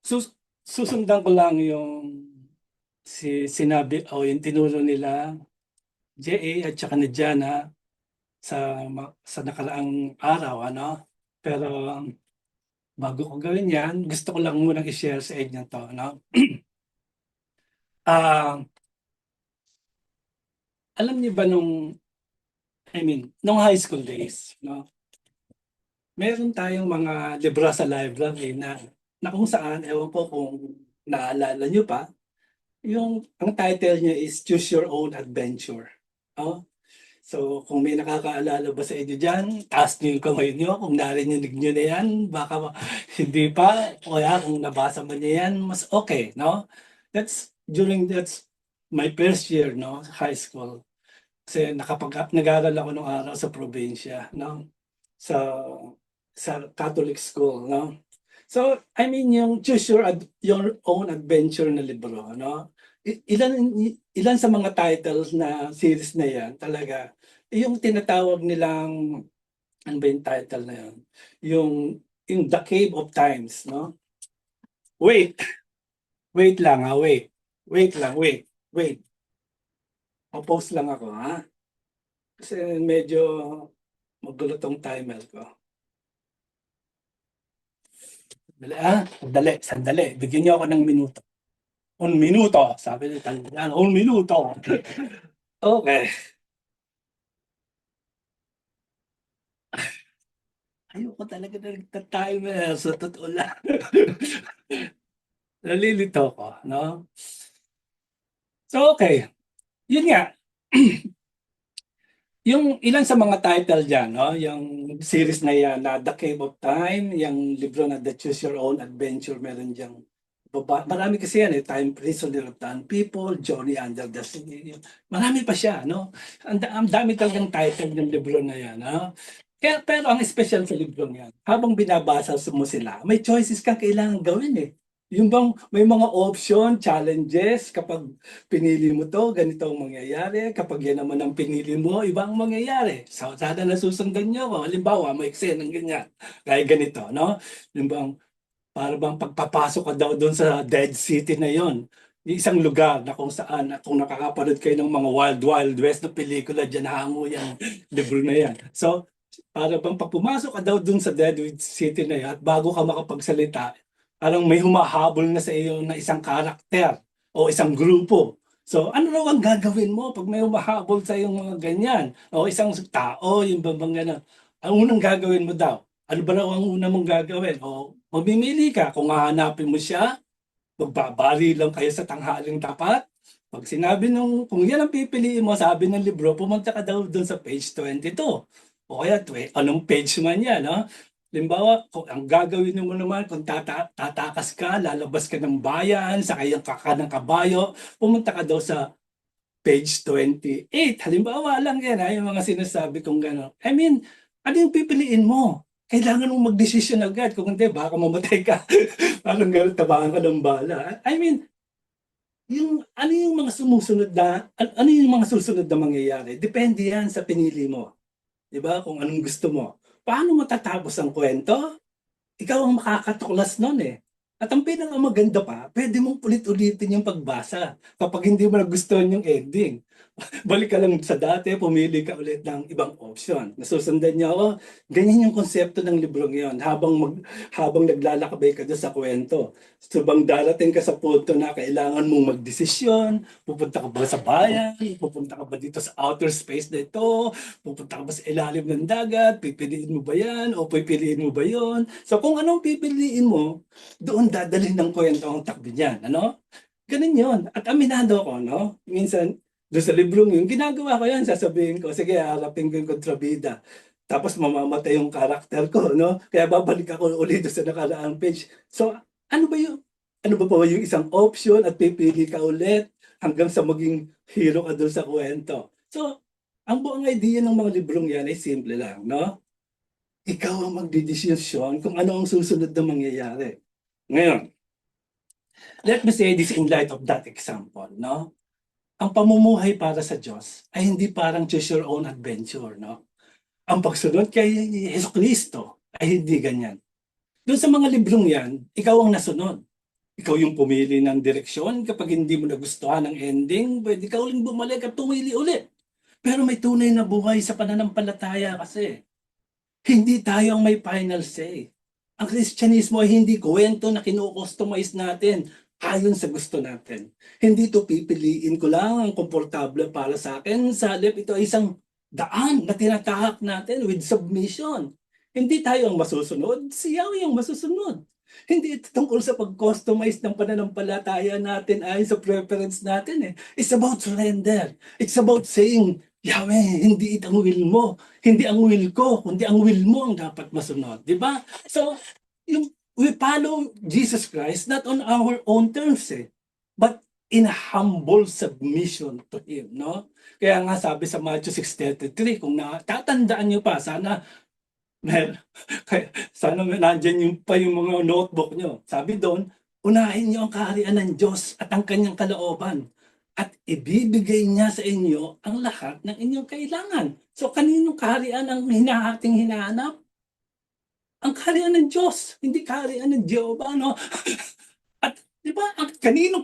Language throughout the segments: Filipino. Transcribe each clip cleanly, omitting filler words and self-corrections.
Sus susundan ko lang yung sinabi o yung tinuro nila JA at saka ni Jana sa nakaraang araw ano. Pero bago ko gawin 'yan, gusto ko lang munang i-share sa inyo 'to 'no. Ah, alam niyo ba nung high school days 'no, meron tayong mga libro sa library na kung saan, ewan ko kung naalala niyo pa, ang title niya is Choose Your Own Adventure, 'no. So, kung may nakakaalala ba sa inyo diyan, taas niyo yung kamay niyo kung narinig niyo na 'yan. Baka hindi pa o kaya kung nabasa mo na 'yan, mas okay 'no? That's my first year 'no, high school. Kasi nag-aral ako nung araw sa probinsya 'no, sa Catholic school 'no. So, yung Choose Your Own Adventure na libro 'no, ilan sa mga titles na series na 'yan talaga, yung tinatawag nilang ano ba yung title na 'yun, yung The Cave of Times 'no. Wait, wait lang, wait. Wait lang, wait. Po-pause lang ako, ha, kasi medyo magulo 'tong timer ko. Sandali, bigyan niyo ako ng minuto. Un minuto, sabi ng Italiano, un minuto. Okey. Ayoko talaga na nagta-timer sa totoo lang. Nalilito ako 'no. So, okey, yun nga, yung ilan sa mga title diyan 'no, yung series na yan na The Cave of Time, yung libro na The Choose Your Own Adventure, meron diyang marami kasi yan, Time Prisoner of the People, Journey Under the Sea, marami pa siya 'no. Ang dami talagang title ng libro na yan 'no. Pero ang espesyal sa librong yan, habang binabasa mo sila, may choices kang kailangang gawin, eh. Yung bang may mga option, challenges, kapag pinili mo 'to, ganito ang mangyayari, kapag yan naman ang pinili mo, iba ang mangyayari. So, sana nasusundan niyo ako. Halimbawa, may eksenang ganyan, gaya ganito 'no, yung bang para bang pagpapasok ka daw dun sa Dead City na yon, yung isang lugar na kung saan kung nakakapanood kayo ng mga Wild Wild West na pelikula, diyan hango yang libro na yan. So, para bang 'pag pumasok ka daw dun sa Deadwood City na 'yan at bago ka makapagsalita, parang may humahabol na sa iyo na isang karakter o isang grupo. So, ano raw ang gagawin mo 'pag may humahabol sa sa'yong mga ganyan o isang tao, yung bang gano'n. Ang unang gagawin mo daw, ano ba raw ang una mong gagawin? O mamimili ka kung hahanapin mo siya, magbabarilan kayo sa tanghaling tapat. 'Pag sinabi kung 'yan ang pipiliin mo, sabi ng libro, pumunta ka daw dun sa page 22 o kaya anong page man 'yan 'no. Halimbawa, kung ang gagawin mo naman kung tatakas ka, lalabas ka ng bayan, sakay ka ng kabayo, pumunta ka daw sa page 28. Halimbawa lang 'yan, yung mga sinasabi kong gano'n. Ano yung pipiliin mo? Kailangan mong magdesisyon agad, kung hindi baka mamatay ka. Parang gano'n, tamaan ka ng bala. Yung mga sumusunod na ano yung mga susunod na mangyayari, depende 'yan sa pinili mo, 'di ba, kung anong gusto mo. Paano matatapos ang kuwento? Ikaw ang makakatuklas nun, eh. At ang pinakamaganda pa, puwede mong ulit-ulitin yung pagbasa kapag hindi mo nagustuhan yung ending. Balik ka lang sa dati, pumili ka ulit ng ibang option. Nasusundan niyo ako? Ganyan yung konsepto ng librong yon, habang naglalakbay ka do'n sa kuwento. So, bang darating ka sa punto na kailangan mong magdesisyon, pupunta ka ba sa bayan, pupunta ka ba dito sa outer space na ito, pupunta ka ba sa ilalim ng dagat, pipiliin mo ba 'yan o pipiliin mo ba 'yon? So, kung anong pipiliin mo, doon dadalhin ng kuwento ang takbo niyan, ano? Gano'n 'yon, at aminado ako 'no, minsan do'n sa librong 'yun, ginagawa ko 'yan, sasabihin ko, "Sige, haharapin ko 'yung kontrabida." Tapos mamamatay 'yung karakter ko 'no, kaya babalik ako ulit do'n sa nakaraang page. So, ano ba 'yung ano ba 'yung isang option at pipili ka ulit hanggang sa maging hero ka do'n sa kuwento. So, ang buong idea ng mga librong 'yan ay simple lang 'no, ikaw ang magdedesisyon kung ano ang susunod na mangyayari. Ngayon, let me say this in light of that example 'no. Ang pamumuhay para sa Diyos ay hindi parang choose your own adventure 'no. Ang pagsunod kay Hesukristo ay hindi ganyan. Do'n sa mga librong 'yan, ikaw ang nasunod. Ikaw yung pumili ng direksyon. Kapag hindi mo nagustuhan ang ending, pwede ka uling bumalik at pumili ulit. Pero may tunay na buhay sa pananampalataya kasi. Hindi tayo ang may final say. Ang Kristyanismo ay hindi kwento na kino-customize natin ayon sa gusto natin. Hindi ito pipiliin ko lang ang komportable para sa akin. Sa halip, ito ay isang daan na tinatahak natin with submission. Hindi tayo ang masusunod, si Yahweh ang masusunod. Hindi ito tungkol sa pag-customize ng pananampalataya natin ayon sa preference natin. It's about surrender. It's about saying, Yahweh, hindi ito ang will mo. Hindi ang will ko, kundi ang will mo ang dapat masunod. Di ba? So, we follow Jesus Christ not on our own terms but in a humble submission to Him. No? Kaya nga sabi sa Matthew 6:33, kung natatandaan niyo pa, sana sana nandyan yung mga notebook nyo. Sabi doon, unahin niyo ang kaharian ng Diyos at ang kanyang kalooban at ibibigay niya sa inyo ang lahat ng inyong kailangan. So kaninong kaharian ang hinahanap? Ang kaharian ng Diyos, hindi kaharian ng Jehovah, no? At di ba, ang kaninong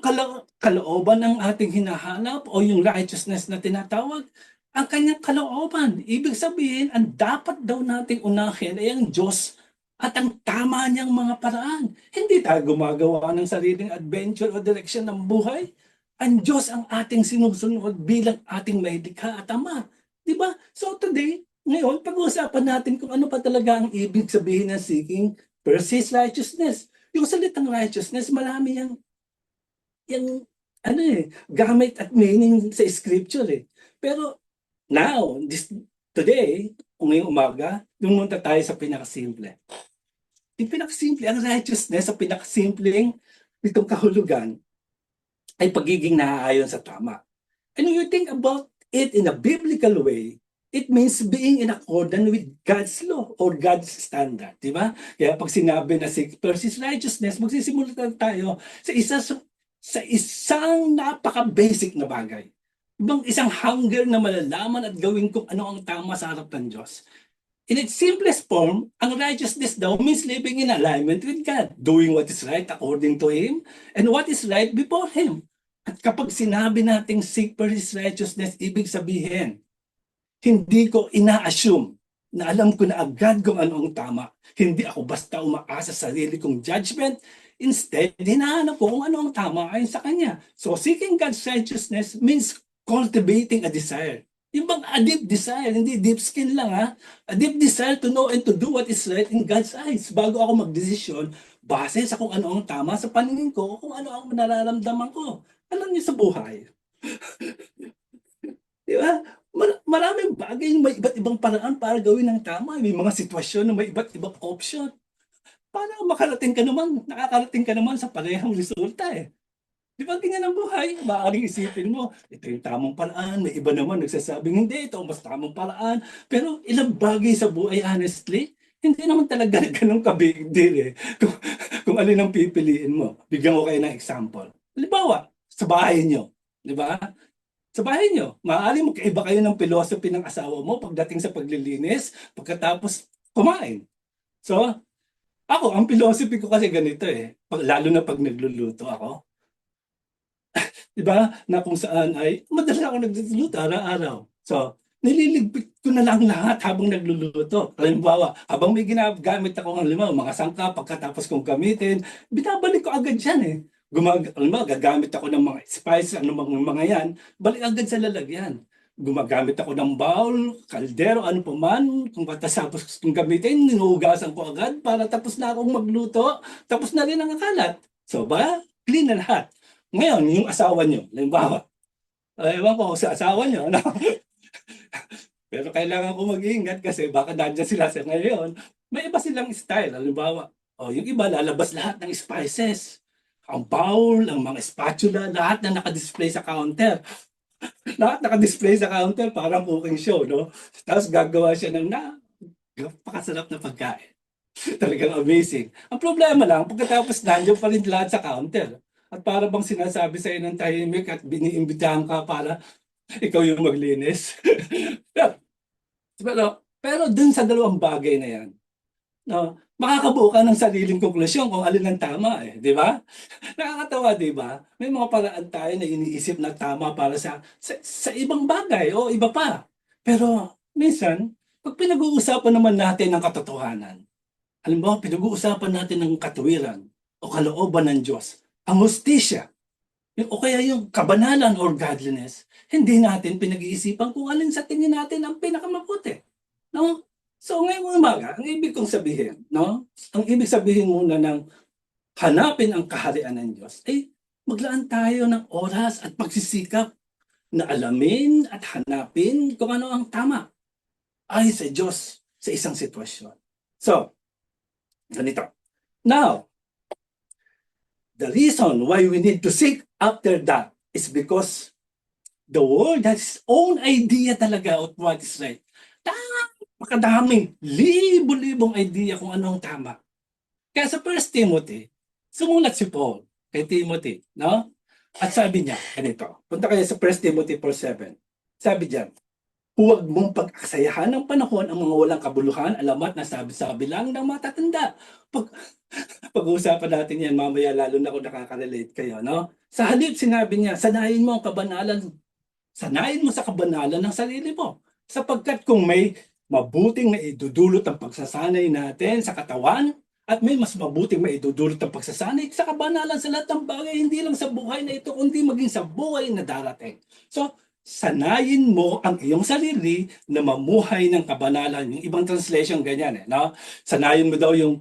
kalooban ang ating hinahanap o yung righteousness na tinatawag? Ang kanyang kalooban. Ibig sabihin, ang dapat daw nating unahin ay ang Diyos at ang tama niyang mga paraan. Hindi tayo gumagawa ng sariling adventure o direksyon ng buhay. Ang Diyos ang ating sinusunod bilang ating mahilikha at Ama. Di ba? So today, ngayon, pag-uusapan natin kung ano pa talaga ang ibig sabihin ng seeking first His righteousness. Yung salitang righteousness, marami yung gamit at meaning sa scripture Pero now, today, ngayong umaga, pumunta tayo sa pinakasimple. Yung pinakasimple, ang righteousness, sa pinakasimpleng itong kahulugan, ay pagiging naaayon sa tama. And when you think about it in a biblical way, it means being in accordance with God's law or God's standard, di ba? Kaya pag sinabi na seek first His righteousness, magsisimula tayo sa isang napaka-basic na bagay. Isang hunger na malalaman at gawin kung ano ang tama sa harap ng Diyos. In its simplest form, ang righteousness daw means living in alignment with God, doing what is right according to Him, and what is right before Him. At kapag sinabi nating seek for His righteousness, ibig sabihin, hindi ko ina-assume na alam ko na agad kung ano ang tama. Hindi ako basta umaasa sa sarili kong judgment. Instead, hinahanap ko kung ano ang tama ayon sa Kanya. So, seeking God's righteousness means cultivating a desire. Yung bang a deep desire, hindi deep skin lang A deep desire to know and to do what is right in God's eyes. Bago ako magdesisyon, base sa kung ano ang tama sa paningin ko, kung ano ang nararamdaman ko. Alam niyo sa buhay. Di ba? Maraming bagay may iba't ibang paraan para gawin ng tama. May mga sitwasyon na may iba't ibang option. Para nakakarating ka naman sa parehong resulta Di ba ganyan ang buhay? Maaaring isipin mo, ito yung tamang paraan. May iba naman nagsasabing, hindi, ito ang mas tamang paraan. Pero ilang bagay sa buhay, honestly, hindi naman talaga ganun ka-big deal kung alin ang pipiliin mo. Bigyan ko kayo ng example. Halimbawa, sa bahay nyo. Di ba? Sa bahay nyo, maaaring magkaiba kayo ng philosophy ng asawa mo pagdating sa paglilinis, pagkatapos kumain. So, ang philosophy ko kasi ganito lalo na pag nagluluto ako. Di ba? Na kung saan ay, madalas ako nagluluto araw-araw. So, nililigpit ko na lang lahat habang nagluluto. Halimbawa, habang may ginagamit ako ng mga sangka, pagkatapos kong gamitin, binabalik ko agad yan gagamit ako ng mga spices, mga yan, balik agad sa lalagyan. Gumagamit ako ng bowl, kaldero, ano pa man, kung patapos kong gamitin, ninuhugasan ko agad para tapos na akong magluto, tapos na rin ang kalat. So clean na lahat. Ngayon, yung asawa nyo, halimbawa, ewan ko sa asawa nyo, pero kailangan ko mag-iingat kasi baka nandiyan sila sa ngayon, may iba silang style, halimbawa, yung iba lalabas lahat ng spices. Ang bowl, ang mga spatula, lahat na naka-display sa counter. Lahat naka-display sa counter, parang cooking show, no? Tapos gagawa siya ng napakasarap na pagkain. Talagang amazing. Ang problema lang, pagkatapos nandiyan pa rin lahat sa counter. At para bang sinasabi sa'yo ng tahimik at biniimbitahan ka para ikaw yung maglinis. pero dun sa dalawang bagay na yan, no? makakabuo ka ng sariling konklusyon kung alin ang tama eh, di ba? Nakakatawa, di ba? May mga paraan tayo na iniisip na tama para sa ibang bagay o iba pa. Pero minsan, pag pinag-uusapan naman natin ang katotohanan, halimbawa pinag-uusapan natin ang katuwiran o kalooban ng Diyos, ang hustisya, o kaya yung kabanalan or godliness, hindi natin pinag-iisipan kung alin sa tingin natin ang pinakamabuti. No? So ngayong umaga, ang ibig kong sabihin, no? Ang ibig sabihin muna ng hanapin ang kaharian ng Diyos, ay maglaan tayo ng oras at pagsisikap na alamin at hanapin kung ano ang tama ay sa Diyos sa isang sitwasyon. So, ganito. Now, the reason why we need to seek after that is because the world has its own idea talaga of what is right. Napakadaming, libo-libong idea kung ano ang tama. Kaya sa 1 Timothy, sumulat si Paul kay Timothy, no? At sabi niya, ganito, punta kayo sa 1 Timothy 4:7. Sabi diyan, huwag mong pag-aksayahan ng panahon ang mga walang kabuluhan, alamat na sabi-sabi lang ng matatanda. Pag-uusapan natin yan mamaya, lalo na kung nakaka-relate kayo, no? Sa halip, sinabi niya, sanayin mo ang kabanalan, sanayin mo sa kabanalan ng sarili mo. Sapagkat kung may mabuting maidudulot ang pagsasanay natin sa katawan, at may mas mabuting maidudulot ang pagsasanay sa kabanalan sa lahat ng bagay, hindi lang sa buhay na ito, kundi maging sa buhay na darating. So, sanayin mo ang iyong sarili na mamuhay ng kabanalan. Yung ibang translation ganyan eh, no? Sanayin mo daw yung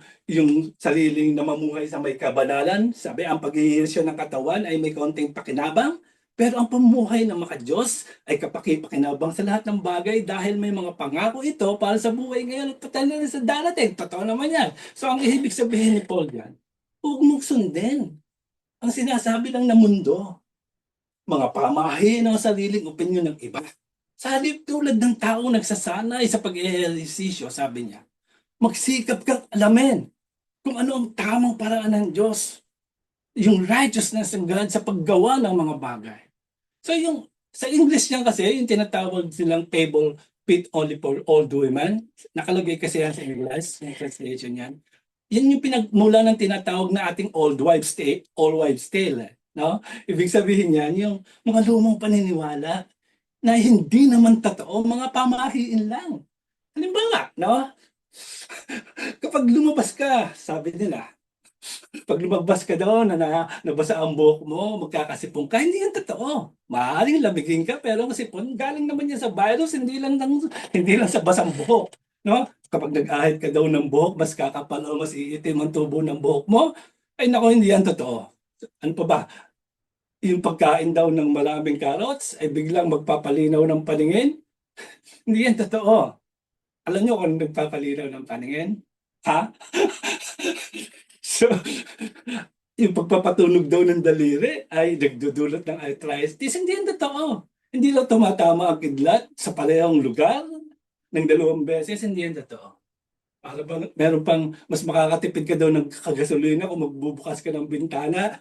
sariling na mamuhay sa may kabanalan. Sabi, ang paghihirsyo ng katawan ay may konting pakinabang, pero ang pamumuhay ng maka-Diyos ay kapaki-pakinabang sa lahat ng bagay dahil may mga pangako ito para sa buhay ngayon at patuloy na sa darating. Totoo naman yan. So ang ibig sabihin ni Paul yan, huwag mong sundin ang sinasabi lang ng mundo, mga pamahiin ng sariling opinyon ng iba. Sa halip tulad ng taong nagsasanay sa pag-ehersisyo, sabi niya, magsikap kang alamin kung ano ang tamang paraan ng Diyos, yung righteousness ng God sa paggawa ng mga bagay. So yung sa English niyan kasi, yung tinatawag silang table fit only for old women, nakalagay kasi yan sa English, yung translation yan. Yan yung pinagmula ng tinatawag na ating old wives tale, all wives tale. No? Ibig sabihin yan, yung mga lumang paniniwala na hindi naman totoo, mga pamahiin lang. Halimbawa, no? Kapag lumabas ka, sabi nila, pag lumabas ka doon na nabasa ang buhok mo, magkakasipon ka, hindi yan totoo. Maaaring lamigin ka, pero ang sipon, galing naman yan sa virus, hindi lang sa basang buhok. No? Kapag nag-ahit ka daw ng buhok, mas kakapal o mas iitim ang tubo ng buhok mo, ay nako, hindi yan totoo. Ano pa ba? Yung pagkain daw ng maraming carrots, ay biglang magpapalinaw ng paningin? Hindi yan totoo. Alam nyo kung nagpapalinaw ng paningin? Ha? So, yung pagpapatunog daw ng daliri ay nagdudulot ng arthritis. Hindi yan totoo. Hindi lang tumatama ang kidlat sa parehong lugar ng 2 beses. Hindi yan totoo. Para bang meron pang mas makakatipid ka daw ng kagasolina kung magbubukas ka ng bintana.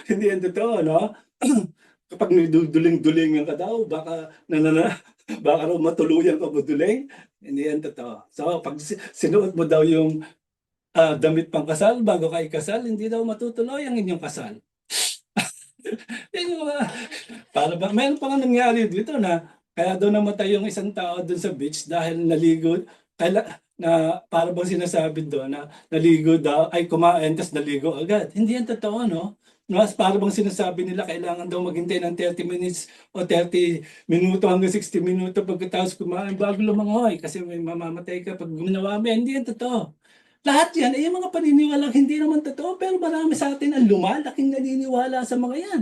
Hindi yan totoo, no? Kapag niduduling-dulingan ka daw, baka raw matuluyan ka maduling. Hindi yan totoo. So, pag sinuot mo daw yung damit pang kasal bago ka ikasal, hindi daw matutuloy ang inyong kasal. Yan yung para ba, meron pa nga nangyari dito na kaya daw namatay yung isang tao doon sa beach dahil naligo, na para bang sinasabi doon na naligo daw, ay kumain, tapos naligo agad. Hindi yan totoo, no? Mas para bang sinasabi nila kailangan daw maghintay ng 30 minutes o 30 minuto hanggang 60 minuto pagkatapos kumain bago lumangoy kasi may mamamatay ka pag ginawa mo. Hindi yan totoo. Lahat yan ay yung mga paniniwalang hindi naman totoo, pero marami sa atin ang lumalaking naniniwala sa mga yan.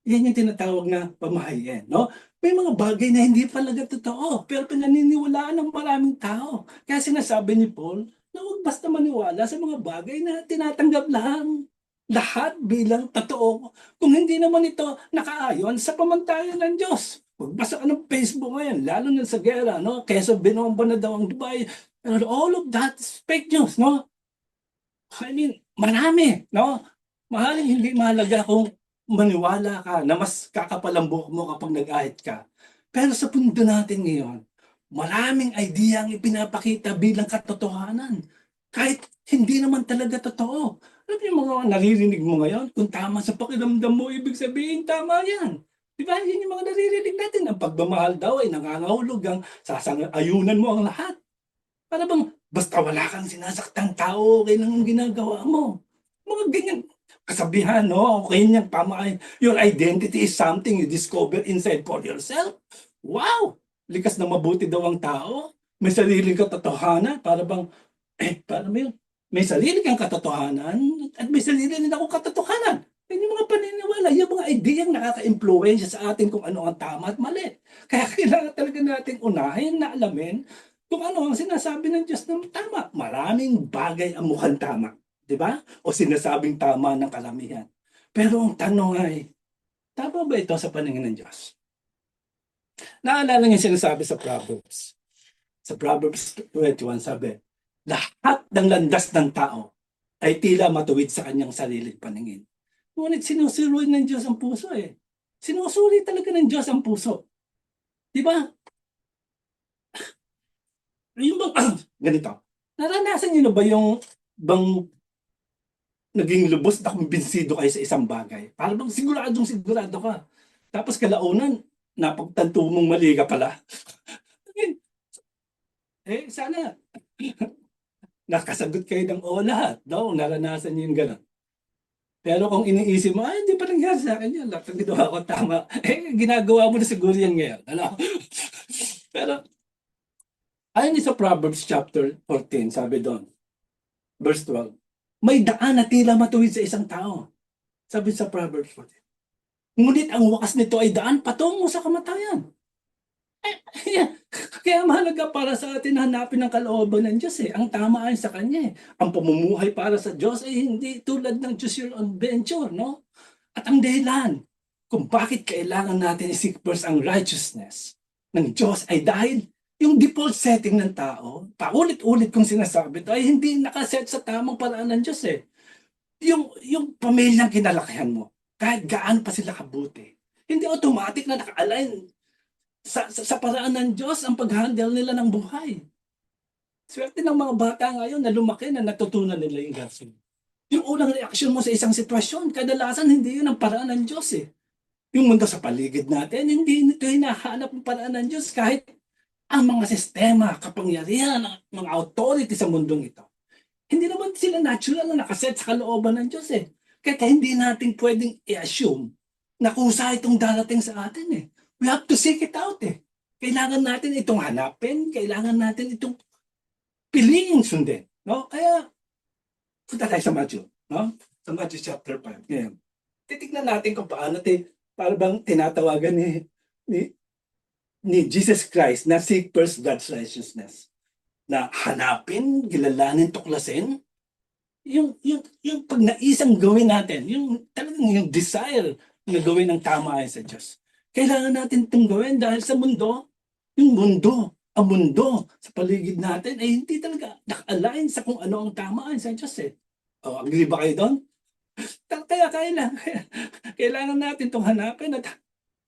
Yan yung tinatawag na pamahayan, no? May mga bagay na hindi talaga totoo, pero pinaniniwalaan ng maraming tao. Kaya sinasabi ni Paul na huwag basta maniwala sa mga bagay na tinatanggap lang lahat bilang totoo. Kung hindi naman ito nakaayon sa pamantayan ng Diyos. Magbasa ka ng Facebook ngayon, lalo na sa gera, no? Kesa binomba na daw ang Dubai. And all of that is fake news, no? I mean, marami, no? Mahaling hindi mahalaga kung maniwala ka na mas kakapal ang buhok mo kapag nag-ahit ka. Pero sa mundo natin ngayon, maraming idea ang ipinapakita bilang katotohanan. Kahit Hindi naman talaga totoo. Alam niyo yung mga naririnig mo ngayon, kung tama sa pakiramdam mo, ibig sabihin tama yan. Di ba? Yan yung mga naririnig natin. Ang pagmamahal daw ay nangangahulog, ang sasang-ayunan mo ang lahat. Para bang basta wala kang sinasaktang tao, okay lang ang ginagawa mo. Mga ganyan kasabihan, no? Okay yan, tama. Your identity is something you discover inside for yourself. Wow! Likas na mabuti daw ang tao. May sariling katotohanan. Para bang, paano mo yun? May sarili kang katotohanan at may sarili din akong katotohanan. Yan yung mga paniniwala, yung mga ideyang nakaka-impluwensya sa atin kung ano ang tama at mali. Kaya kailangan talaga natin unahin na alamin kung ano ang sinasabi ng Diyos ng tama. Maraming bagay ang mukhang tama, di ba? O sinasabing tama ng kalamihan. Pero ang tanong ay, tama ba ito sa paningin ng Diyos? Naalala niyo yung sinasabi sa Proverbs. Sa Proverbs 21, sabi, lahat ng landas ng tao ay tila matuwid sa kanyang sariling paningin. Ngunit sinusuri ng Diyos ang puso eh. Sinusuri talaga ng Diyos ang puso. Di ba? Yung bang, ganito. Naranasan niyo na ba yung bang naging lubos na kumbinsido kayo sa isang bagay? Para bang siguradong sigurado ka. Tapos kalaunan, napagtanto mong mali ka pala. Sana nakasagot kayo ng oo lahat. Daw, naranasan niyo yung gano'n. Pero kung iniisip mo, ay, hindi pa nangyari sa akin yan. Lahat ng ginawa ko tama. Ginagawa mo na siguro yan ngayon. Ano? Pero, ayon sa Proverbs chapter 14, sabi doon, verse 12, may daan na tila matuwid sa isang tao. Sabi sa Proverbs 14. Ngunit ang wakas nito ay daan patungo sa kamatayan. Kaya mahalaga para sa atin hanapin ang kalooban ng Diyos eh. Ang tama ay sa Kanya eh. Ang pamumuhay para sa Diyos ay hindi tulad ng choose your own venture, no? At ang dahilan kung bakit kailangan natin i-seek first ang righteousness ng Diyos ay dahil yung default setting ng tao, paulit-ulit kong sinasabi ito, ay hindi nakaset sa tamang paraan ng Diyos eh. Yung pamilyang kinalakihan mo, kahit gaano pa sila kabuti, hindi automatic na naka-align sa paraan ng Diyos ang pag-handle nila ng buhay. Swerte ng mga bata ngayon na lumaki na natutunan nila yung gospel. Yung unang reaksyon mo sa isang sitwasyon, kadalasan hindi yun ang paraan ng Diyos eh. Yung mundo sa paligid natin, hindi nito hinahanap ang paraan ng Diyos kahit ang mga sistema, kapangyarihan, mga authority sa mundong ito. Hindi naman sila natural na nakaset sa kalooban ng Diyos eh. Kaya hindi natin pwedeng i-assume na kusa itong darating sa atin eh. We have to seek it out eh. Kailangan natin itong hanapin, kailangan natin itong piliing sundin. No? Kaya, punta tayo sa Matthew. No? Sa Matthew chapter 5. Ngayon, titignan natin kung paano para bang tinatawagan ni Jesus Christ na seek first God's righteousness. Na hanapin, kilalanin, tuklasin, yung pag naisang gawin natin, yung talagang yung desire na gawin ang tama ay sa Diyos. Kailangan natin itong gawin dahil sa mundo, ang mundo sa paligid natin ay hindi talaga naka-align sa kung ano ang tama ay sa Diyos eh. O, agree ba kayo doon? Kaya kailangan natin itong hanapin at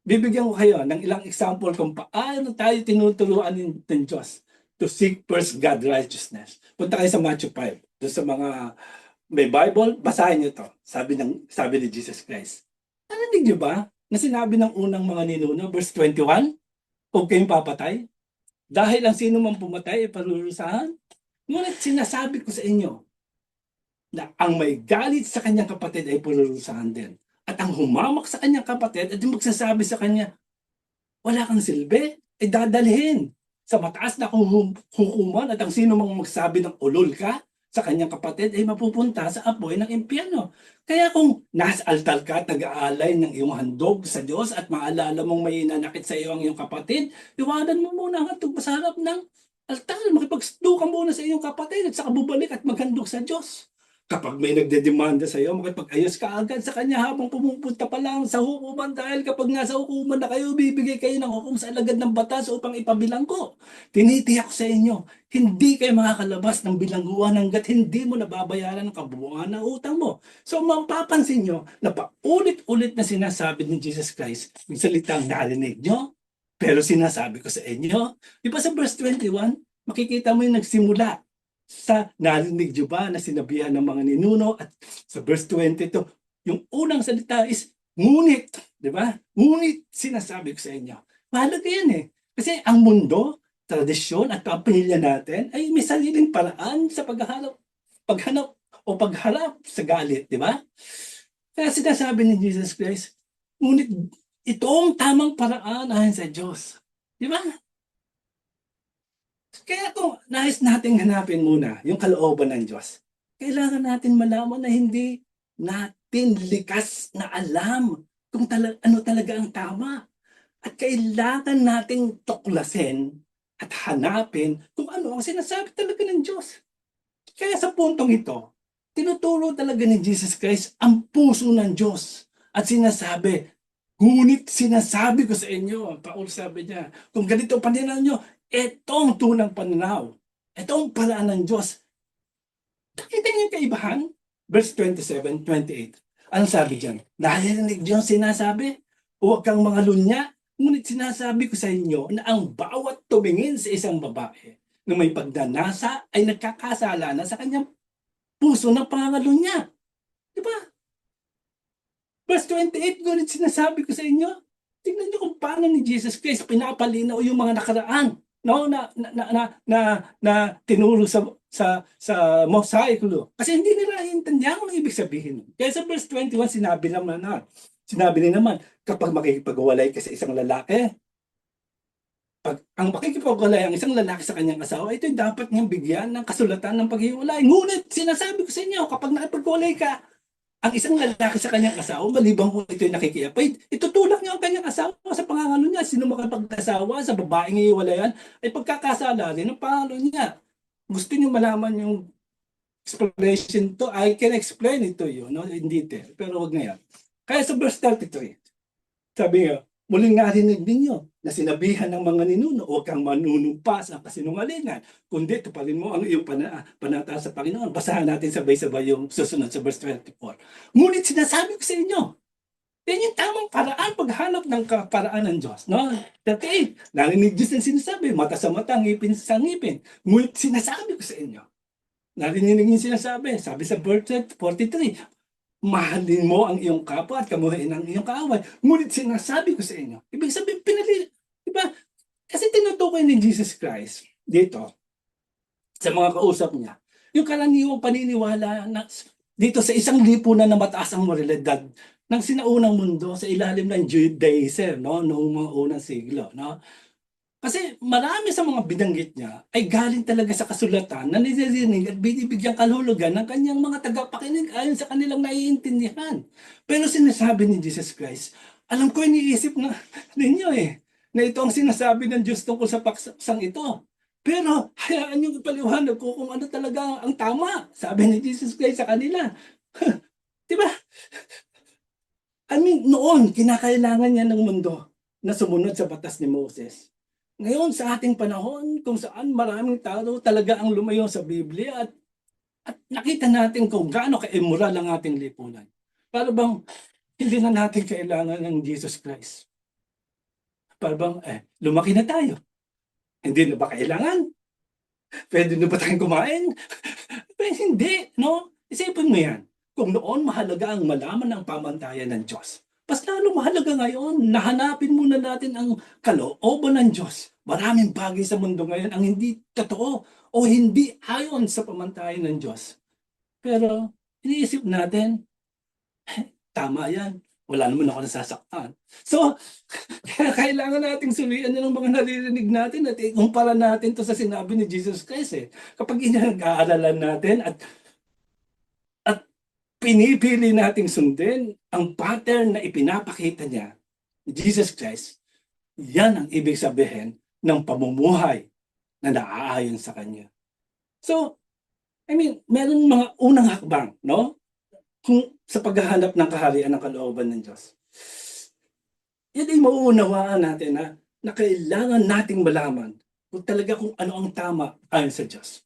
bibigyan ko kayo ng ilang example kung paano tayo tinuturuan ng Diyos to seek first God righteousness. Punta kayo sa Matthew 5. Doon sa mga may Bible, basahin niyo to. Sabi ni Jesus Christ. Narinig niyo ba na sinabi ng unang mga ninuno, verse 21, huwag kayong papatay, dahil ang sino man pumatay ay parurusahan. Ngunit sinasabi ko sa inyo na ang may galit sa kanyang kapatid ay parurusahan din. At ang humamak sa kanyang kapatid at yung magsasabi sa kanya, wala kang silbi, ay dadalhin sa mataas na hukuman at ang sino mang magsabi ng ulol ka sa kanyang kapatid ay mapupunta sa apoy ng impyerno. Kaya kung nasa altar ka at nag-aalay ng iyong handog sa Diyos at maalala mong may nanakit sa iyo ang iyong kapatid, iwanan mo muna ang handog sa harap ng altar. Makipagsudukan muna sa iyong kapatid at saka bubalik at maghandog sa Diyos. Kapag may nagdedemanda sa iyo, makipag-ayos ka agad sa kanya habang pumupunta pa lang sa hukuman dahil kapag nasa hukuman na kayo, bibigay kayo ng hukum sa alagad ng batas upang ipabilanggo. Tinitiyak sa inyo, hindi kayo makakalabas ng bilangguan hanggat hindi mo nababayaran ang kabuuan ng utang mo. So mapapansin nyo na paulit-ulit na sinasabi ni Jesus Christ, yung salitang narinig nyo, pero sinasabi ko sa inyo, di ba sa verse 21, makikita mo yung nagsimula Narinig niyo ba na sinabihan ng mga ninuno at sa verse 22, yung unang salita is ngunit, di ba? Ngunit sinasabi ko sa inyo. Mahalaga yan eh. Kasi ang mundo, tradisyon at pamilya natin ay may sariling paraan sa paghanap o pagharap sa galit, di ba? Kaya sinasabi ni Jesus Christ, ngunit ito ang tamang paraan ayon sa Diyos. Di ba? Kaya kung nais nating hanapin muna yung kalooban ng Diyos, kailangan natin malaman na hindi natin likas na alam kung ano talaga ang tama. At kailangan nating tuklasin at hanapin kung ano ang sinasabi talaga ng Diyos. Kaya sa puntong ito, tinuturo talaga ni Jesus Christ ang puso ng Diyos. At sinasabi, ngunit sinasabi ko sa inyo, Paul sabi niya, kung ganito pananaw nyo, etong tunang pananaw, etong paraan ng Diyos. Nakita niyo yung kaibahan? Verse 27, 28. Anong sabi diyan? Narinig niyo yung sinasabi? Huwag kang mga lunya, ngunit sinasabi ko sa inyo na ang bawat tumingin sa isang babae na may pagdanasa ay nagkakasala na sa kanyang puso ng pangangalunya. Di ba? Verse 28, ngunit sinasabi ko sa inyo, tingnan niyo kung paano ni Jesus Christ pinapalinaw yung mga nakaraan, no, na tinuro sa mosaic law. Kasi hindi nila intindihan kung ibig sabihin. Kaya sa verse 21, sinabi din naman, kapag makikipag-walay ka sa isang lalaki, pag ang makikipag-walay ang isang lalaki sa kanyang asawa, ito dapat niyang bigyan ng kasulatan ng paghiwalay. Ngunit sinasabi ko sa inyo, kapag nakipag-walay ka, ang isang lalaki sa kanyang asawa, maliban kung ito'y nakikiapay, itutulak niya ang kanyang asawa sa pangangalo niya. Sino makapag-asawa sa babaeng iiwalayan ay pagkakasala rin ng pangangalo niya. Gusto niyo malaman yung explanation to? I can explain it to you, no, in detail. Pero wag na yan. Kaya sa verse 33, sabi nga, muling narinig ninyo na sinabihan ng mga ninuno, huwag kang manunumpa sa kasinungalingan, kundi tuparin mo ang iyong panata sa Panginoon. Basahan natin sabay-sabay yung susunod sa verse 24. Ngunit sinasabi ko sa inyo, yan yung tamang paraan, paghanap ng paraan ng Diyos. No? 38, narinig Diyos ang sinasabi, mata sa mata, ngipin sa ngipin. Ngunit sinasabi ko sa inyo, narinig yung sinasabi, sabi sa verse 43, mahalin mo ang iyong kapwa at kamuhain ang iyong kaaway. Ngunit sinasabi ko sa inyo, ibig sabihin, diba? Kasi tinutukoy ni Jesus Christ dito, sa mga kausap niya, yung karaniwang paniniwala na dito sa isang lipunan na mataas ang moralidad ng sinaunang mundo sa ilalim ng Judaism, no? Noong mga unang siglo. No? Kasi marami sa mga binanggit niya ay galing talaga sa kasulatan na nilirinig at binibigyan kalhulugan ng kanyang mga tagapakinig ayon sa kanilang naiintindihan. Pero sinasabi ni Jesus Christ, alam ko iniisip na ninyo na ito ang sinasabi ng Diyos tungkol sa paksang ito. Pero hayaan niyo ipaliwanag ko kung ano talaga ang tama. Sabi ni Jesus Christ sa kanila. Diba? I mean, noon, kinakailangan niya ng mundo na sumunod sa batas ni Moses. Ngayon sa ating panahon kung saan maraming tao talaga ang lumayo sa Biblia at nakita natin kung gaano ka-immoral ang ating lipunan. Para bang hindi na natin kailangan ng Jesus Christ. Para bang lumaki na tayo. Hindi na ba kailangan? Pwede na ba tayong kumain? Hindi, no? Isipin mo yan. Kung noon mahalaga ang malaman ng pamantayan ng Diyos, mas lalo mahalaga ngayon na hanapin muna natin ang kalooban ng Diyos. Maraming bagay sa mundo ngayon ang hindi totoo o hindi ayon sa pamantayan ng Diyos. Pero iniisip natin, tama yan. Wala naman ako nasasaktan. So, kailangan nating surian ng mga naririnig natin at ikumpara natin to sa sinabi ni Jesus Christ. Kapag inag-aaralan natin at pinipili nating sundin ang pattern na ipinapakita niya, Jesus Christ, yan ang ibig sabihin ng pamumuhay na naaayon sa Kanya. So, I mean, meron mga unang hakbang, no? Kung sa paghahanap ng kaharian ng kalooban ng Diyos. Yan ay mauunawaan natin na kailangan nating malaman kung talaga kung ano ang tama ayon sa Diyos.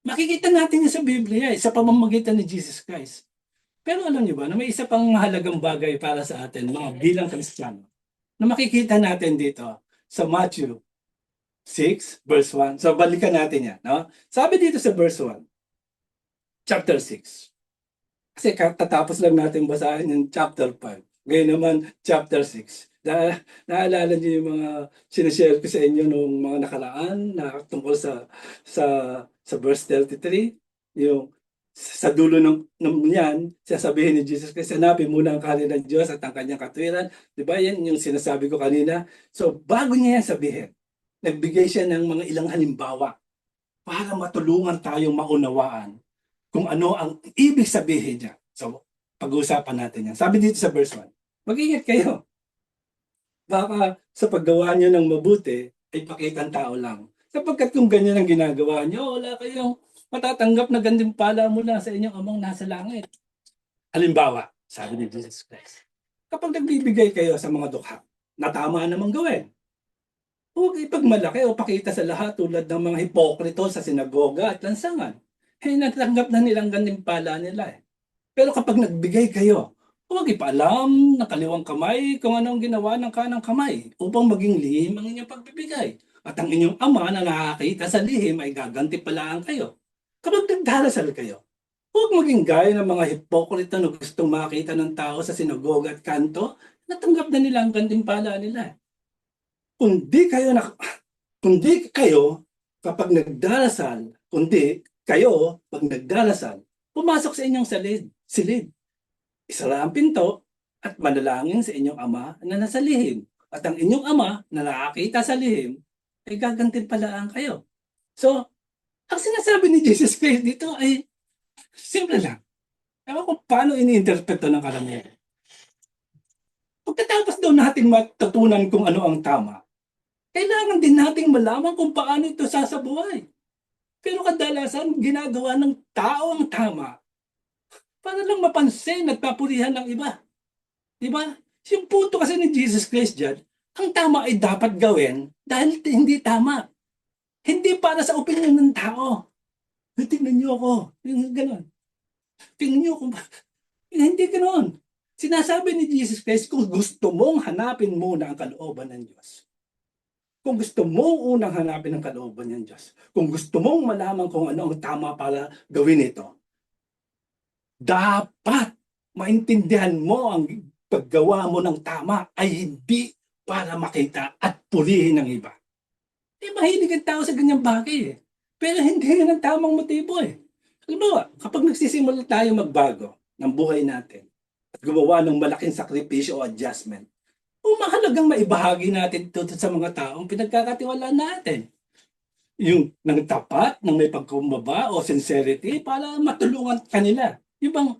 Makikita natin yan sa Biblia, sa pamamagitan ni Jesus Christ. Pero alam niyo ba na may isa pang mahalagang bagay para sa atin, mga bilang Kristiyano, na makikita natin dito sa Matthew 6, verse 1. So balikan natin yan. No? Sabi dito sa verse 1, chapter 6. Kasi katatapos lang natin basahin yung chapter 5. Ngayon naman, chapter 6. Naalala niyo yung mga sinishare ko sa inyo nung mga nakaraan na tungkol sa sa verse 33? Yung sa dulo ng yan, sasabihin ni Jesus Christ, hanapin muna ang kaharian ng Diyos at ang kanyang katwiran. Di ba yan yung sinasabi ko kanina? So bago niya yan sabihin, nagbigay siya ng mga ilang halimbawa para matulungan tayong maunawaan kung ano ang ibig sabihin niya. So, pag-uusapan natin yan. Sabi dito sa verse 1, mag-ingat kayo. Baka sa paggawa niyo ng mabuti, ay pakitang tao lang. Sapagkat kung ganyan ang ginagawa niyo, wala kayong matatanggap na gantimpala mula sa inyong amang nasa langit. Halimbawa, sabi ni Jesus Christ, kapag nagbibigay kayo sa mga dukha, na tama namang gawin, huwag ipagmalaki o pakita sa lahat tulad ng mga hipokrito sa sinagoga at lansangan. Natanggap na nilang gantimpala nila eh. Pero kapag nagbigay kayo, huwag ipaalam ng kaliwang kamay kung anong ginawa ng kanang kamay upang maging lihim ang inyong pagbibigay. At ang inyong ama na nakakita sa lihim ay gagantimpalaan kayo. Kapag nagdarasal kayo, huwag maging gaya ng mga hipokrito na gustong makita ng tao sa sinagoga at kanto, natanggap na nila ang gantimpala nila. Kundi kayo kapag nagdarasal, pag nagdarasal, pumasok sa inyong silid. Isara ang pinto at manalangin sa inyong ama na nasa lihim. At ang inyong ama na nakakita sa lihim ay gagantimpalaan kayo. So, ang sinasabi ni Jesus Christ dito ay simple lang. Ewan kung paano ini-interpreto ng karamihan. Pagkatapos daw natin matutunan kung ano ang tama, kailangan din nating malaman kung paano ito sasabuhay. Pero kadalasan, ginagawa ng tao ang tama para lang mapansin at papurihan ng iba. Di ba? Yung punto kasi ni Jesus Christ dyan, ang tama ay dapat gawin dahil hindi tama. Hindi para sa opinion ng tao. Tingnan niyo ako. Yung gano'n. Tingnan niyo kung hindi gano'n. Sinasabi ni Jesus Christ, kung gusto mong hanapin muna ang kalooban ng Diyos. Kung gusto mong unang hanapin ang kalooban ng Diyos. Kung gusto mong malaman kung ano ang tama para gawin ito. Dapat maintindihan mo ang paggawa mo ng tama ay hindi para makita at purihin ng iba. Mahilig ang tao sa ganyang bagay eh. Pero hindi yan ang tamang motibo eh. Halimbawa, kapag nagsisimula tayo magbago ng buhay natin at gumawa ng malaking sakripisyo o adjustment, mahalagang maibahagi natin ito sa mga taong pinagkakatiwalaan natin. Yung ng tapat, ng may pagkumbaba o sincerity para matulungan kanila. Yung bang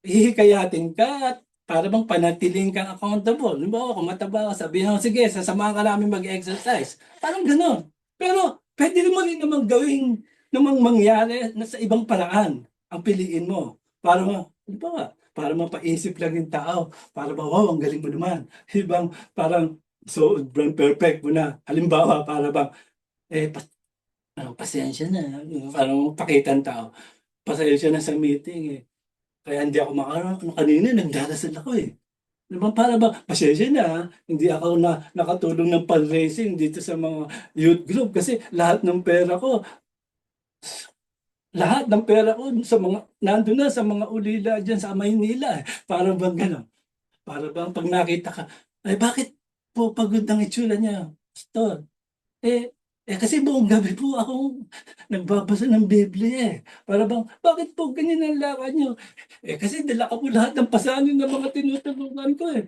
hihikayatin ka at para bang panatiling kang accountable. Halimbawa, kung mataba ka, sabihin mo, sige, sasamahan ka namin mag-exercise. Parang gano'n. Pero pwede mo rin namang gawing namang mangyari na sa ibang paraan ang piliin mo. Para mapaisip lang yung tao. Para ba, wow, ang galing mo naman. Ibang parang sobrang perfect mo na. Halimbawa, para bang, pasensya na. Parang pakita ng tao. Pasensya na sa meeting eh. Kaya hindi ako makaroon. Kanina, nagdarasal ako eh. Diba, para ba, pasensya na, hindi ako nakatulong ng fundraising dito sa mga youth group kasi lahat ng pera ko sa mga, nandun na sa mga ulila dyan sa Maynila. Para bang gano'n? Para bang pag nakita ka, ay bakit po pagod ang itsura niya? Pastor, kasi buong gabi po akong nagbabasa ng Biblia eh. Para bang, bakit po ganyan ang lakad niyo? Kasi dala ko po lahat ng pasanin ng mga tinutulungan ko eh.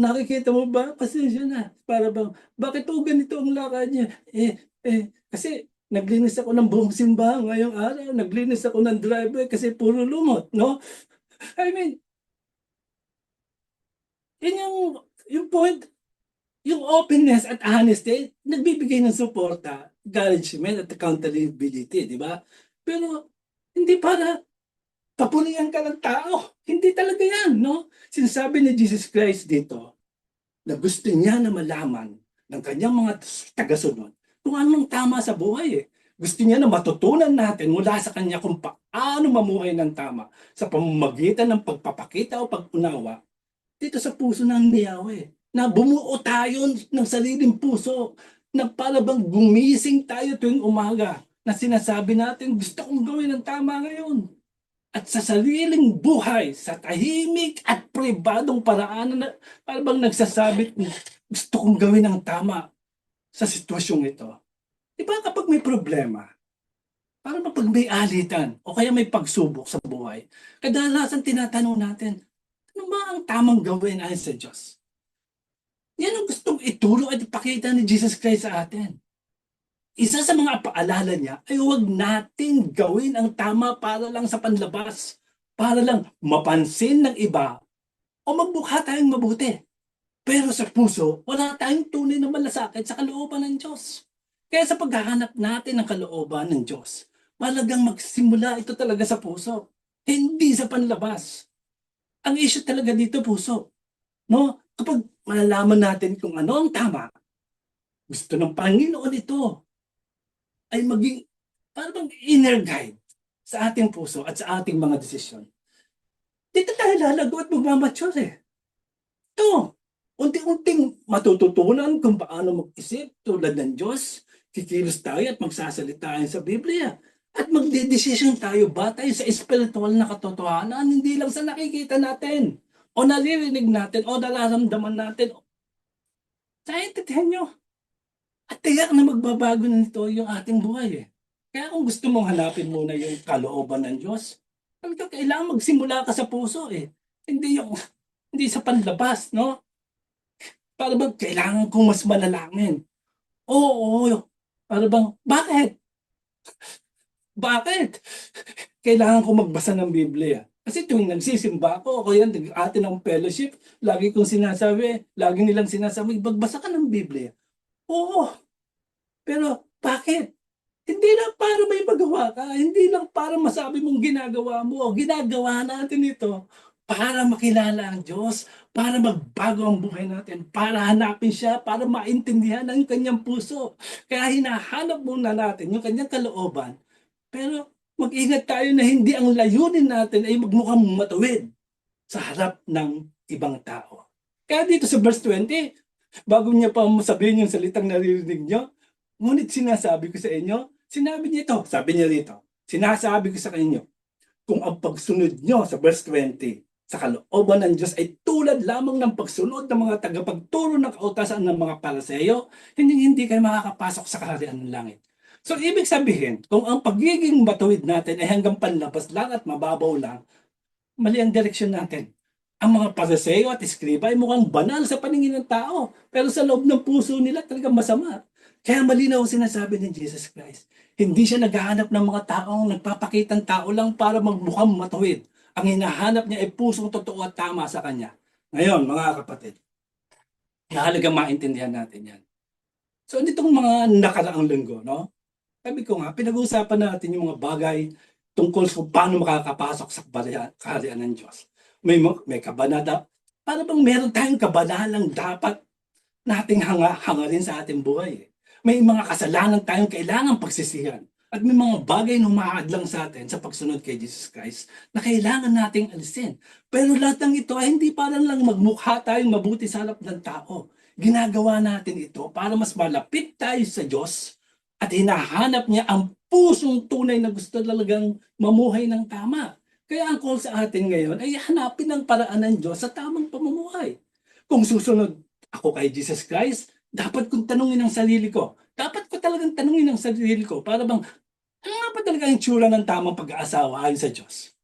Nakikita mo ba? Pasensya na. Para bang, bakit po ganito ang lakad niya? Kasi naglinis ako ng buong simbahan ngayong araw. Naglinis ako ng driveway kasi puro lumot, no? I mean, yun yung point. Yung openness at honesty, nagbibigay ng suporta, encouragement at accountability, di ba? Pero hindi para papurihan ka ng tao. Hindi talaga yan, no? Sinasabi ni Jesus Christ dito na gusto niya na malaman ng kanyang mga tagasunod kung anong tama sa buhay eh. Gusto niya na matutunan natin mula sa kanya kung paano mamuhay ng tama sa pamamagitan ng pagpapakita o pag-unawa dito sa puso ng Yahweh. Na bumuo tayo ng sariling puso na para bang gumising tayo tuwing umaga na sinasabi natin, gusto kong gawin ang tama ngayon. At sa sariling buhay, sa tahimik at pribadong paraan na para bang nagsasabi, gusto kong gawin ang tama sa sitwasyong ito. Di ba kapag may problema, para pag may alitan o kaya may pagsubok sa buhay, kadalasan tinatanong natin, ano ba ang tamang gawin ayon sa Diyos? Yan ang gustong ituro at ipakita ni Jesus Christ sa atin. Isa sa mga paalala niya ay huwag natin gawin ang tama para lang sa panlabas, para lang mapansin ng iba o magmukha tayong mabuti. Pero sa puso, wala tayong tunay na malasakit sa kalooban ng Diyos. Kaya sa paghahanap natin ng kalooban ng Diyos, malagang magsimula ito talaga sa puso, hindi sa panlabas. Ang issue talaga dito, puso. No? Kapag malalaman natin kung ano ang tama, gusto ng Panginoon ito ay maging parang inner guide sa ating puso at sa ating mga desisyon. Dito tayo lalago at magmamature eh. Ito, unti-unting matututunan kung paano mag-isip tulad ng Diyos. Kikilos tayo at magsasalita tayo sa Biblia. At magdedesisyon tayo batay sa espiritual na katotohanan, hindi lang sa nakikita natin, o naririnig natin, o nararamdaman natin. Saintindihan nyo. At tiyak na magbabago nito yung ating buhay eh. Kaya kung gusto mong hanapin muna yung kalooban ng Diyos, kailangan magsimula ka sa puso eh. Hindi sa panlabas, no? Para bang kailangan kong mas manalangin. Oo, para bang, bakit? Bakit? Kailangan ko magbasa ng Biblia. Kasi tuwing nagsisimba ako, ako yan, atin ng fellowship, lagi nilang sinasabi, magbasa ka ng Biblia. Oo, pero bakit? Hindi lang para may magawa ka, hindi lang para masabi mong ginagawa mo, ginagawa natin ito para makilala ang Diyos, para magbago ang buhay natin, para hanapin siya, para maintindihan ang kanyang puso. Kaya hinahanap muna natin yung kanyang kalooban. Pero mag-ingat tayo na hindi ang layunin natin ay magmukhang matuwid sa harap ng ibang tao. Kaya dito sa verse 20, bago niya pa sabihin yung salitang naririnig niyo, ngunit sinasabi ko sa inyo, sinabi niya ito, sabi niya rito, sinasabi ko sa inyo, kung ang pagsunod niyo sa verse 20, sa kalooban ng Diyos ay tulad lamang ng pagsunod ng mga tagapagturo ng kautasan ng mga Pariseyo, hindi kayo makakapasok sa kaharian ng langit. So, ibig sabihin, kung ang pagiging matuwid natin ay hanggang panlabas lang at mababaw lang, mali ang direksyon natin. Ang mga Pariseo at Eskriba ay mukhang banal sa paningin ng tao, pero sa loob ng puso nila talagang masama. Kaya malinaw sinasabi ni Jesus Christ. Hindi siya naghahanap ng mga taong nagpapakitang tao lang para magmukhang matuwid. Ang hinahanap niya ay pusong totoo at tama sa kanya. Ngayon, mga kapatid, mahalagang maintindihan natin yan. So, nitong mga nakaraang linggo, no? Sabi ko nga, pinag-uusapan natin yung mga bagay tungkol sa paano makakapasok sa kaharian ng Diyos. May kabanata. Para bang meron tayong kabanalang dapat nating hangarin sa ating buhay. May mga kasalanan tayong kailangang pagsisihan. At may mga bagay na humahadlang sa atin sa pagsunod kay Jesus Christ na kailangan nating alisin. Pero lahat ng ito ay hindi para lang magmukha tayong mabuti sa harap ng tao. Ginagawa natin ito para mas malapit tayo sa Diyos at hinahanap niya ang pusong tunay na gusto talagang mamuhay ng tama. Kaya ang call sa atin ngayon ay hanapin ang paraan ng Diyos sa tamang pamumuhay. Kung susunod ako kay Jesus Christ, dapat kong tanungin ang sarili ko. Dapat ko talagang tanungin ang sarili ko para bang, ano nga ba talaga yung tsura ng tamang pag-aasawa ayon sa Diyos?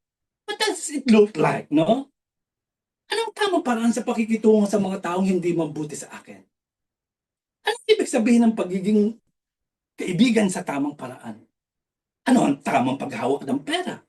What does it look like, no? Anong tamang paraan sa pakikitungo sa mga taong hindi mabuti sa akin? Anong ibig sabihin ng pagiging kaibigan sa tamang paraan? Ano ang tamang paghawak ng pera?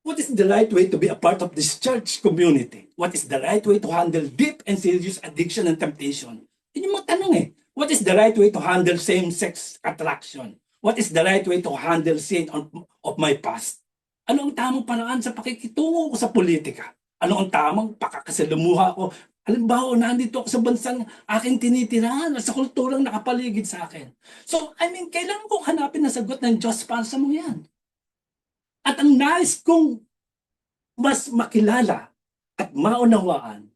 What is the right way to be a part of this church community? What is the right way to handle deep and serious addiction and temptation? Yun yung mga tanong eh. What is the right way to handle same-sex attraction? What is the right way to handle sin of my past? Ano ang tamang paraan sa pakikitungo ko sa politika? Ano ang tamang pakakasalamuha ko? Halimbawa, nandito ako sa bansang aking tinitirahan at sa kulturang nakapaligid sa akin. So, kailangan kong hanapin na sagot ng Diyos para sa mga yan. At ang nais kong mas makilala at maunawaan,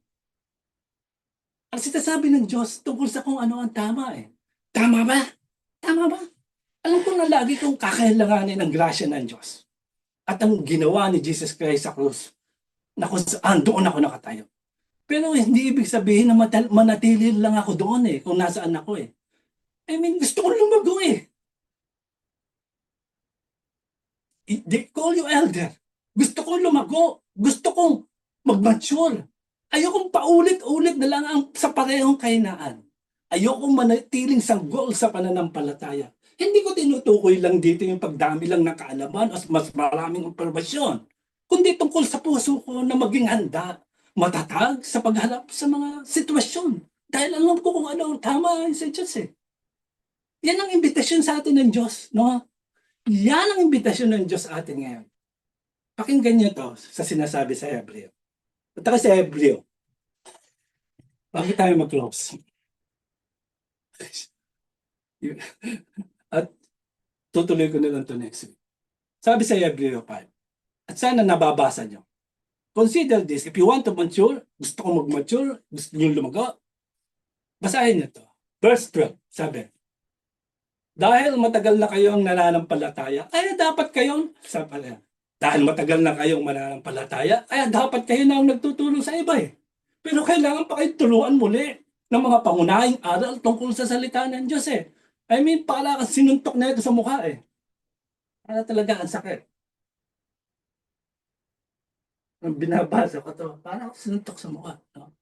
ang sinasabi ng Diyos tungkol sa kung ano ang tama eh. Tama ba? Tama ba? Alam ko na lagi kong kakailanganin ang grasya ng Diyos. At ang ginawa ni Jesus Christ sa krus, na kung saan doon ako nakatayo. Pero hindi ibig sabihin na manatili lang ako doon kung nasaan ako I mean, gusto kong lumago They call you elder. Gusto kong lumago. Gusto kong mag-mature. Ayokong paulit-ulit na lang ang sa parehong kahinaan. Ayokong manatiling sanggol sa pananampalataya. Hindi ko tinutukoy lang dito yung pagdami lang ng kaalaman at mas maraming impormasyon. Kundi tungkol sa puso ko na maging handa, matatag sa pagharap sa mga sitwasyon. Dahil alam ko kung ano ang tama sa Diyos Yan ang imbitasyon sa atin ng Diyos, no? Yan ang imbitasyon ng Diyos sa atin ngayon. Pakinggan niyo to sa sinasabi sa Hebreo. Punta ka sa Hebreo. Bago tayo mag-close. At tutuloy ko na lang to next week. Sabi sa Hebreo 5. At sana nababasa niyo. Consider this. If you want to mature, gusto ko mag-mature, gusto niyo lumago, basahin niyo to. Verse 12. Sabi, dahil matagal na kayong nananampalataya, kaya dapat kayong, dahil matagal na kayong mananampalataya, kaya dapat kayo na ang nagtutulong sa iba Pero kailangan pa kayo turuan muli ng mga pangunahing aral tungkol sa salita ng Diyos I mean, para kang sinuntok na ito sa mukha Para talaga ang sakit. Ang binabasa ko to, para akong sinuntok sa mukha. No?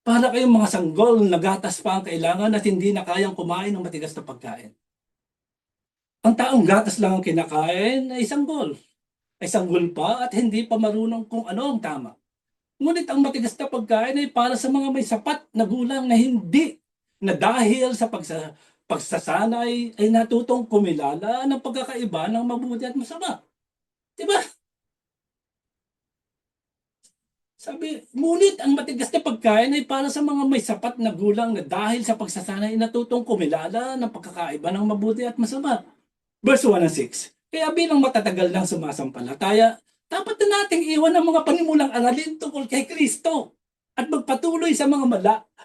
Para kayong mga sanggol, nagatas pa ang kailangan at hindi na kayang kumain ng matigas na pagkain. Ang taong gatas lang ang kinakain ay sanggol. Ay sanggol pa at hindi pa marunong kung ano ang tama. Ngunit ang matigas na pagkain ay para sa mga may sapat na gulang na hindi na dahil sa pagsasanay ay natutong kumilala ng pagkakaiba ng mabuti at masama. Diba? Sabi, ngunit ang matigas na pagkain ay para sa mga may sapat na gulang na dahil sa pagsasanay ay natutong kumilala ng pagkakaiba ng mabuti at masama. Verse 1 and 6. Kaya bilang matatagal ng sumasampalataya, dapat na nating iwan ang mga panimulang aralin tungkol kay Kristo at magpatuloy sa mga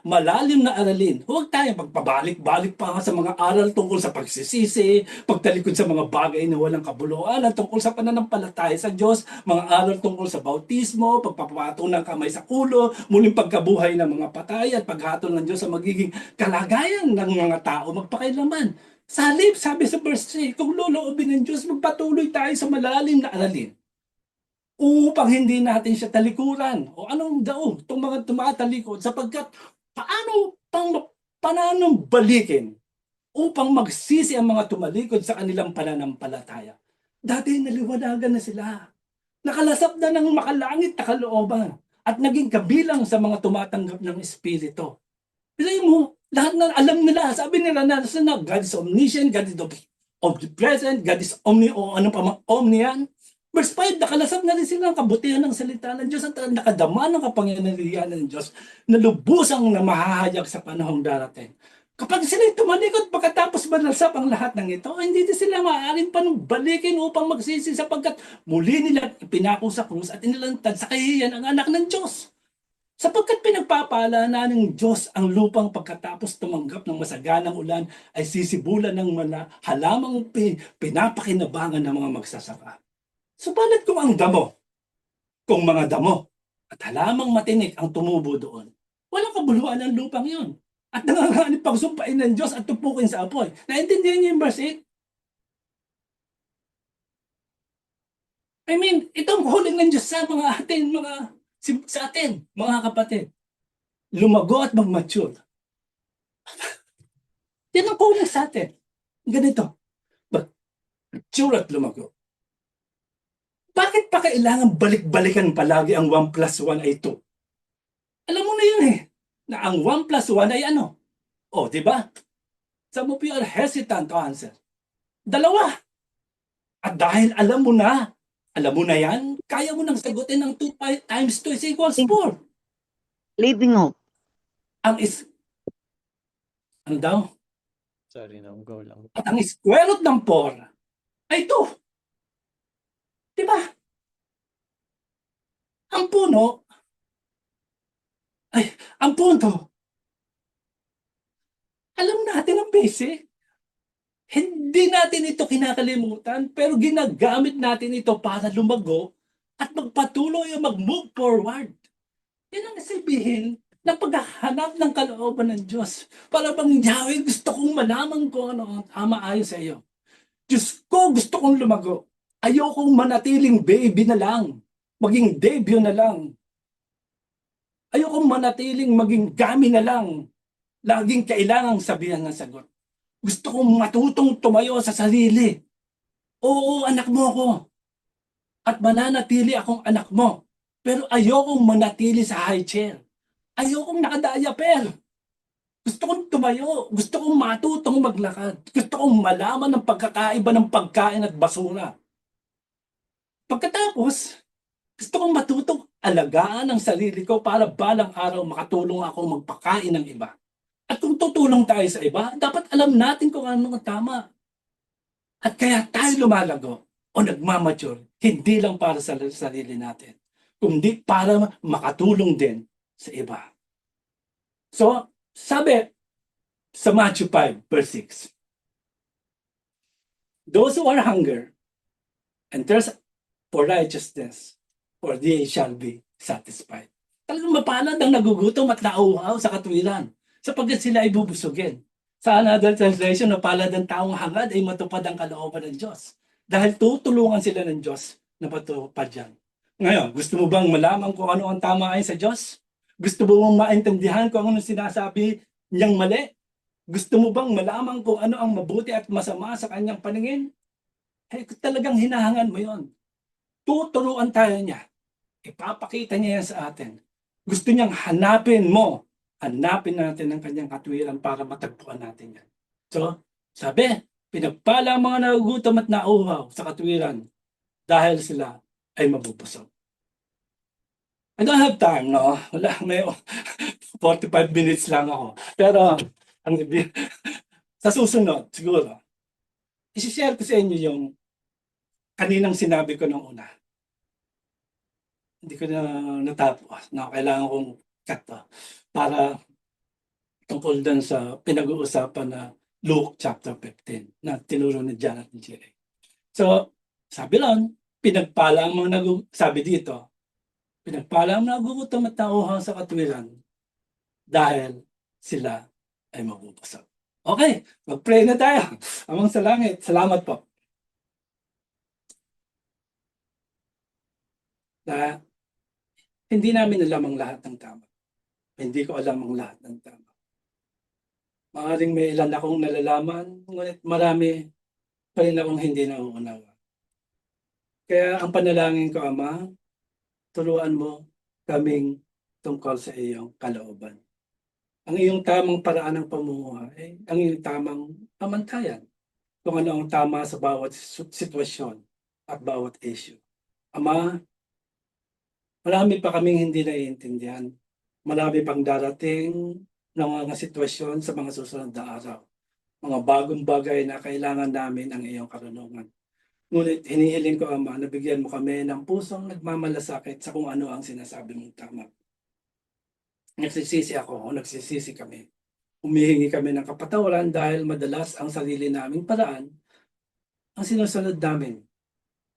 malalim na aralin. Huwag tayong magpabalik-balik pa sa mga aral tungkol sa pagsisisi, pagtalikod sa mga bagay na walang kabuluhan at tungkol sa pananampalataya sa Diyos, mga aral tungkol sa bautismo, pagpapato ng kamay sa ulo, muling pagkabuhay ng mga patay at paghatol ng Diyos sa magiging kalagayan ng mga tao magpakailaman. Sa halip, sabi sa verse 3, kung loloobin ng Diyos, magpatuloy tayo sa malalim na aralin upang hindi natin siya talikuran o anong daog itong mga tumatalikod sapagkat paano balikin upang magsisi ang mga tumalikod sa kanilang pananampalataya. Dati naliwanagan na sila. Nakalasap na ng makalangit na kalooban at naging kabilang sa mga tumatanggap ng Espiritu. Bilay mo, lahat na alam nila, sabi nila na God is omniscient, God is omnipresent, God is omnian. Verse 5, nakalasap na rin sila ang kabutihan ng salita ng Diyos at nakadama ng kapangyarihan ng Diyos na lubusang na mahahayag sa panahong darating. Kapag sila'y tumalikod pagkatapos malasap ang lahat ng ito, hindi din sila maaaring panumbalikin upang magsisi sapagkat muli nila ipinako sa krus at inilantad sa kahihiyan ang anak ng Diyos. Sapagkat pinagpapala na ng Diyos ang lupang pagkatapos tumanggap ng masaganang ulan ay sisibulan ng halamang pinapakinabangan ng mga magsasaka. Subalit kung mga damo at halamang matinik ang tumubo doon, walang kabuluhan ang lupang yun. At nanganganib pang sumpain ng Diyos at tupukin sa apoy. Naintindihan niyo yung verse 8? I mean, itong calling ng Diyos sa mga atin, mga kapatid. Lumago at mag-mature. Yan ang calling sa atin. Ganito. Mature at lumago. Bakit pa kailangan balik-balikan palagi ang 1 plus 1 ay 2? Alam mo na yun na ang 1 plus 1 ay ano? Di ba? Some of you are hesitant to answer. 2. At dahil alam mo na yan, kaya mo nang sagutin ng 2 times 2 is equals 4. Living hope. Ano daw? Sorry na, go lang. At ang square root ng 4 ay 2. Diba? Ang punto, alam natin ang basic. Hindi natin ito kinakalimutan, pero ginagamit natin ito para lumago at magpatuloy o mag-move forward. Yan ang sabihin ng paghahanap ng kalooban ng Diyos. Para bang Yahweh, gusto kong malaman kung ano ang tama ayon sa iyo. Diyos ko, gusto kong lumago. Ayokong manatiling baby na lang. Maging debut na lang. Ayokong manatiling maging gami na lang. Laging kailangang sabihan ng sagot. Gusto kong matutong tumayo sa sarili. Oo, anak mo ako. At mananatili akong anak mo. Pero ayokong manatili sa high chair. Ayokong nakadayaper. Gusto kong tumayo. Gusto kong matutong maglakad. Gusto kong malaman ang pagkakaiba ng pagkain at basura. Pagkatapos, gusto kong matutong alagaan ang sarili ko para balang araw makatulong ako magpakain ng iba. At kung tutulong tayo sa iba, dapat alam natin kung ano ang tama. At kaya tayo lumalago o nagmamature, hindi lang para sa sarili natin, kundi para makatulong din sa iba. So, sabi sa Matthew 5, verse 6, those who are hunger and thirst for righteousness, for they shall be satisfied. Talagang mapalad ang nagugutom at nauuhaw sa katwiran, sapagkat sila ay bubusugin. Sa another translation, mapalad ang taong hangad ay matupad ang kalooban ng Diyos. Dahil tutulungan sila ng Diyos na matupad yan. Ngayon, gusto mo bang malaman kung ano ang tama ay sa Diyos? Gusto mo bang maintindihan kung ano sinasabi niyang mali? Gusto mo bang malaman kung ano ang mabuti at masama sa kanyang paningin? Eh, talagang hinahangan mo yon. Tuturuan tayo niya. Ipapakita niya yan sa atin. Gusto niyang hanapin mo. Hanapin natin ang kanyang katwiran para matagpuan natin yan. So, sabi, pinagpala ang mga nagugutom at nauhaw sa katwiran dahil sila ay mabubusog. I don't have time, no? Wala, may 45 minutes lang ako. Pero, sa susunod, siguro, isi-share ko sa inyo yung kaninang sinabi ko nung una. Hindi ko na natapos. No, kailangan kong cut to para tungkol dun sa pinag-uusapan na Luke chapter 15 na tinuro ni Janet ni Jerry. So, sabi lang, pinagpala ang mga sabi dito, pinagpala ang nagugutom at nauhaw sa katwiran dahil sila ay mabubusog. Okay, mag-pray na tayo. Amang sa langit, salamat po. Na hindi namin alam ang lahat ng tama. Hindi ko alam ang lahat ng tama. Maaaring may ilan akong nalalaman, ngunit marami pa rin akong hindi nauunawa. Kaya ang panalangin ko, Ama, turuan mo kaming tungkol sa iyong kalooban. Ang iyong tamang paraan ng pamumuhay, ang iyong tamang pamantayan, kung ano ang tama sa bawat sitwasyon at bawat issue. Ama, marami pa kaming hindi naiintindihan. Marami pang darating ng mga sitwasyon sa mga susunod na araw. Mga bagong bagay na kailangan namin ang iyong karunungan. Ngunit hinihiling ko, Ama, na bigyan mo kami ng pusong nagmamalasakit sa kung ano ang sinasabi mong tama. Nagsisisi ako o nagsisisi kami. Humihingi kami ng kapatawaran dahil madalas ang sarili naming paraan ang sinusunod namin.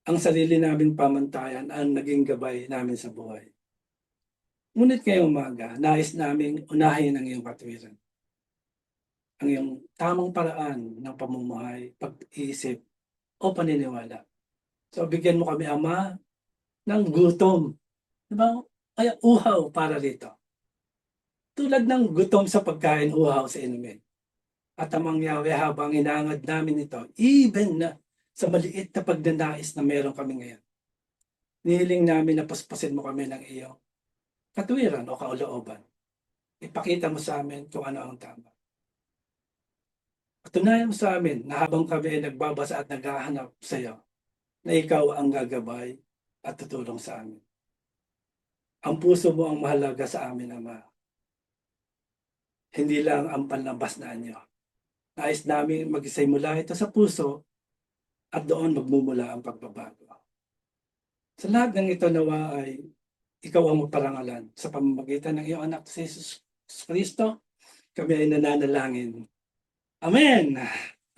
Ang sarili naming pamantayan ang naging gabay namin sa buhay. Ngunit ngayong umaga, nais naming unahin ang iyong katwiran. Ang iyong tamang paraan ng pamumuhay, pag-iisip o paniniwala. So bigyan mo kami, Ama, ng gutom. Diba? Kaya uhaw para rito. Tulad ng gutom sa pagkain, uhaw sa inumin. At amang Yahweh, habang inangad namin ito, even na sa maliit na pagnanais na meron kami ngayon, nihiling namin na paspasin mo kami ng iyong katwiran o kaulooban. Ipakita mo sa amin kung ano ang tama. Patunayan mo sa amin na habang kami ay nagbabasa at naghahanap sa iyo, na ikaw ang gagabay at tutulong sa amin. Ang puso mo ang mahalaga sa amin, Ama. Hindi lang ang panlabas na anyo. Nais namin mag-isay mula ito sa puso at doon magmumula ang pagbabago. Sa lahat ng ito nawa ay ikaw ang maparangalan sa pamamagitan ng iyong anak si Jesus Kristo. Kami ay nananalangin. Amen!